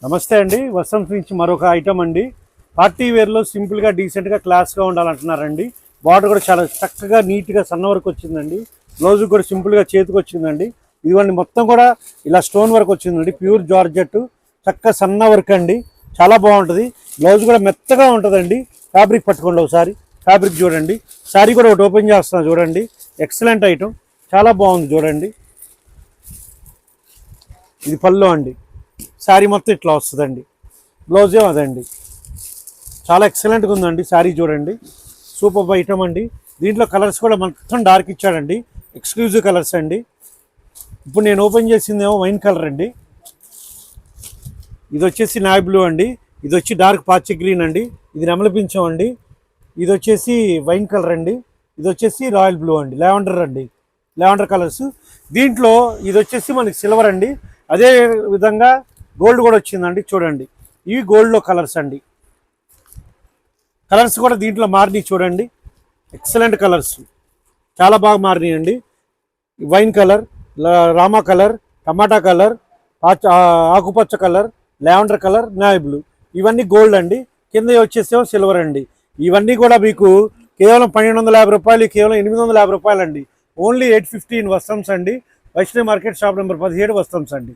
నమస్తే అండి. వసంత్ నుంచి మరొక ఐటమ్ అండి. పార్టీ వేర్లో సింపుల్గా డీసెంట్గా క్లాస్గా ఉండాలంటున్నారండి. బార్డర్ కూడా చాలా చక్కగా నీట్గా సన్న వరకు వచ్చిందండి. బ్లౌజ్ కూడా సింపుల్గా చేతికి వచ్చిందండి. ఇదిగోండి మొత్తం కూడా ఇలా స్టోన్ వర్క్ వచ్చిందండి. ప్యూర్ జార్జెట్ చక్కగా సన్న వర్క్ అండి. చాలా బాగుంటుంది. బ్లౌజ్ కూడా మెత్తగా ఉంటుందండి. ఫ్యాబ్రిక్ పట్టుకోండి ఒకసారి. ఫ్యాబ్రిక్ చూడండి. శారీ కూడా ఒకటి ఓపెన్ చేస్తున్నా చూడండి. ఎక్సలెంట్ ఐటమ్, చాలా బాగుంది చూడండి. ఇది పళ్ళు అండి. శారీ మొత్తం ఇట్లా వస్తుందండి. బ్లౌజ్ ఏమో అదండి. చాలా ఎక్సలెంట్గా ఉందండి. శారీ చూడండి, సూపర్ ఐటమ్ అండి. దీంట్లో కలర్స్ కూడా మొత్తం డార్క్ ఇచ్చాడండి. ఎక్స్క్లూజివ్ కలర్స్ అండి. ఇప్పుడు నేను ఓపెన్ చేసిందేమో వైన్ కలర్ అండి. ఇది వచ్చేసి నావీ బ్లూ అండి. ఇది వచ్చి డార్క్ పాచి గ్రీన్ అండి. ఇది నెమలి పింఛం అండి. ఇది వచ్చేసి వైన్ కలర్ అండి. ఇది వచ్చేసి రాయల్ బ్లూ అండి, లావెండర్ అండి, లావెండర్ కలర్స్. దీంట్లో ఇది వచ్చేసి మనకి సిల్వర్ అండి. అదే విధంగా గోల్డ్ కూడా వచ్చిందండి చూడండి. ఇవి గోల్డ్లో కలర్స్ అండి. కలర్స్ కూడా దీంట్లో మారినాయి చూడండి. ఎక్సలెంట్ కలర్స్, చాలా బాగా మారినాయి అండి. వైన్ కలర్, రామా కలర్, టమాటా కలర్, ఆకుపచ్చ colour, lavender colour, navy blue, ఇవన్నీ గోల్డ్ అండి. కింద వచ్చేసేమో సిల్వర్ అండి. ఇవన్నీ కూడా మీకు కేవలం 1250 రూపాయలు, కేవలం 850 రూపాయలు అండి. ఓన్లీ 850 ఇన్ వస్త్రంస్ అండి. వైష్ణవి మార్కెట్ షాప్ నెంబర్ 17 వస్త్రంస్ అండి.